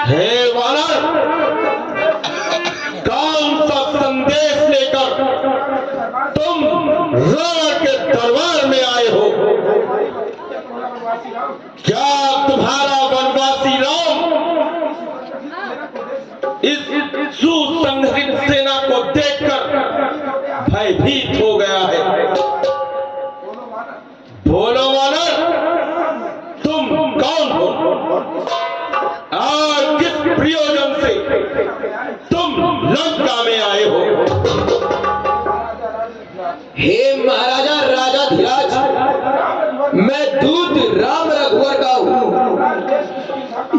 हे वानर, कौन सा संदेश लेकर तुम रावण के दरबार में आए हो? क्या तुम्हारा वनवासी राम इस सुसंगठित सेना को देखकर भयभीत हो गया है? बोलो वानर, तुम कौन हो और किस प्रयोजन से तुम लंका में आए हो? हे महाराजा राजाधिराज, मैं दूत राम रघुवर का हूँ।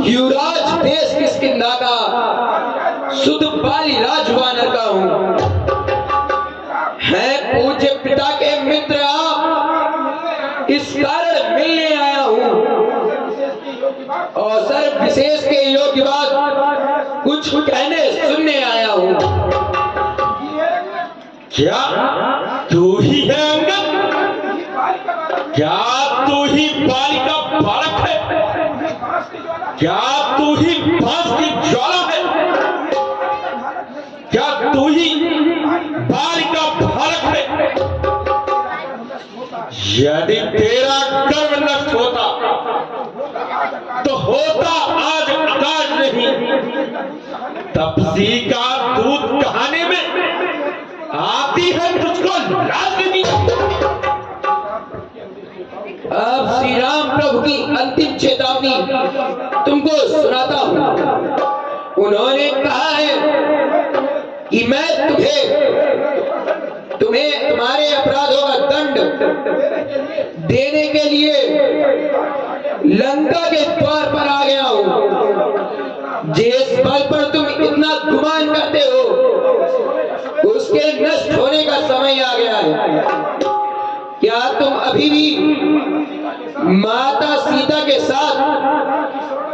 युवराज देश किष्किंधा का, सुध पाली राज वानर का हूँ। है पूज्य पिता के मित्र आप, इस कारण मिलने आया हूँ। अवसर विशेष के योग्य बात कुछ कहने सुनने आया हूँ। क्या तू ही है अंगद? क्या तू ही बालिका बालक है? क्या तू ही बांस की ज्वाला है? क्या तू ही बालिका बालक है? यदि तेरा गर्व नष्ट होता तो होता आज आकाश नहीं, तपसी का दूध कहानी में आती है तुझको लाज नहीं। अब श्री राम प्रभु की अंतिम चेतावनी तुमको सुनाता हूँ। उन्होंने कहा है कि मैं तुम्हें तुम्हारे अपराधों का दंड देने के लिए लंका के द्वार पर आ गया हूँ। जिस बल पर तुम इतना गुमान करते हो, उसके नष्ट होने का समय आ गया है। क्या तुम अभी भी माता सीता के साथ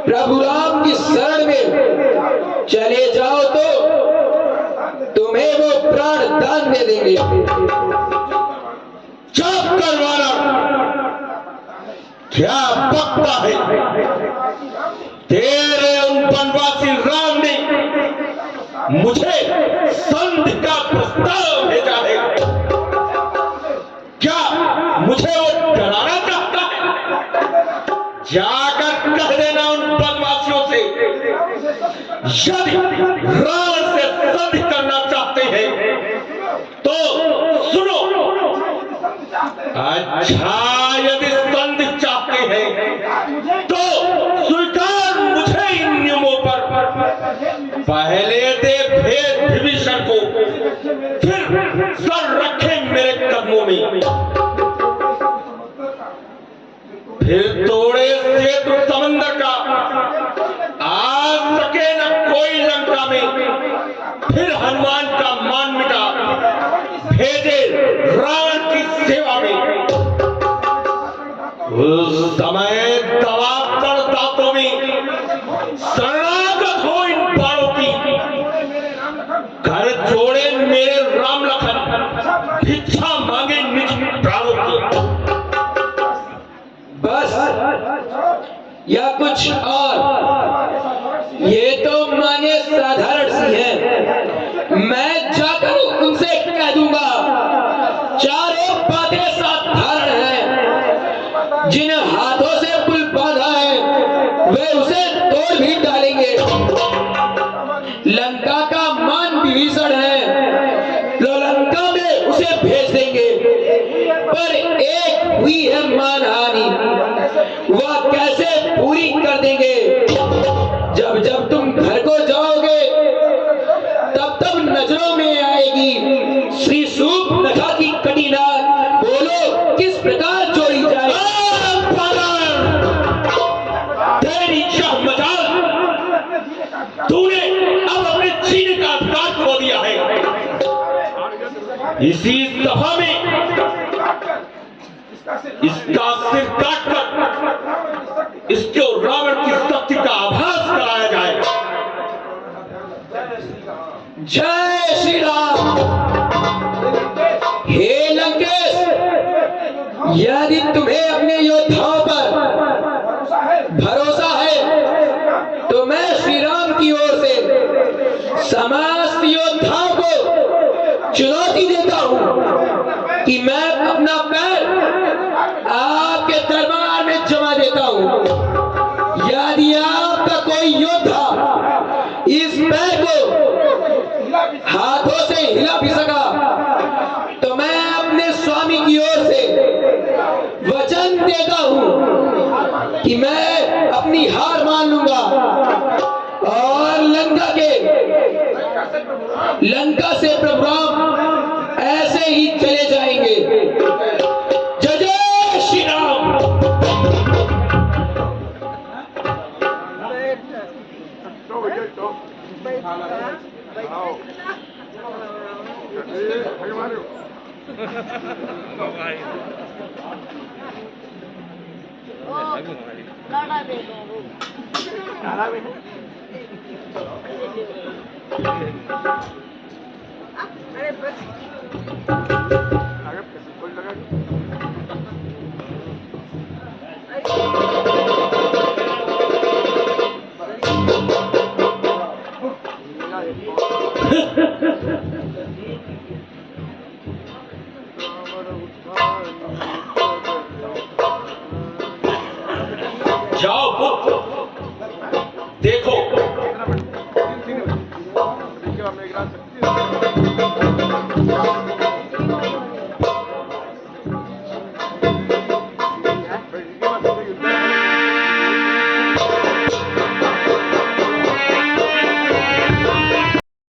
प्रभु राम की शरण में चले जाओ तो तुम्हें वो प्राण दान दे देंगे। चुप कर वानर, क्या बकता है? तेरे उन वनवासी राम ने मुझे संधि का प्रस्ताव भेजा है। क्या मुझे वो डराना चाहता है? जाकर कह देना उन वनवासियों से, यदि रावण से संधि करना चाहते हैं तो सुनो। अच्छा, यदि संधि चाहते हैं तो स्वीकार मुझे इन नियमों पर। पहले दे भेद विभीषण को, फिर सर रखे मेरे कदमों में। फिर तोड़े सेतु समंदर का, आ सके न कोई लंका में। फिर हनुमान का मान मिटा, भेजे रावण की सेवा में। उस समय दवाकर दांतों में शरणागत हो इन बाणों की। घर जोड़े मेरे राम लखन, भिक्षा मांगे निज प्राणों की। बस या कुछ और? ये तो माने साधारण सी है। मैं जाकर उनसे कह दूंगा, चारों बातें साधारण हैं। जिन हाथों से पुल बांधा है वे उसे तोड़ भी डालेंगे। लंका का मान विभीषण है तो लंका में उसे भेज देंगे। पर एक हुई है मानहानि, वह कैसे पूरी कर देंगे? जब जब तुम घर को जाओगे तब तब नजरों में आएगी श्री सूर्पनखा की कटी नाक। बोलो किस प्रकार जोड़ी जाए? तेरी यह मजाल, तूने अब अपने जीने का अधिकार खो दिया है। इसी सभा में इसका सिर काटकर इसको रावण की शक्ति का आभास कराया जाए। जय श्री राम। हे लंकेश, यदि तुम्हें अपने योद्धाओं पर भरोसा है तो मैं श्री राम समस्त योद्धाओं को चुनौती देता हूं कि मैं अपना पैर आपके दरबार में जमा देता हूं। यदि आपका कोई योद्धा इस पैर को हाथों से हिला भी सका तो मैं अपने स्वामी की ओर से वचन देता हूं कि मैं अपनी हार मान लूंगा और लंका से प्रभु राम ऐसे ही चले जाएंगे। जय जय श्री राम। जाओ पुत्र,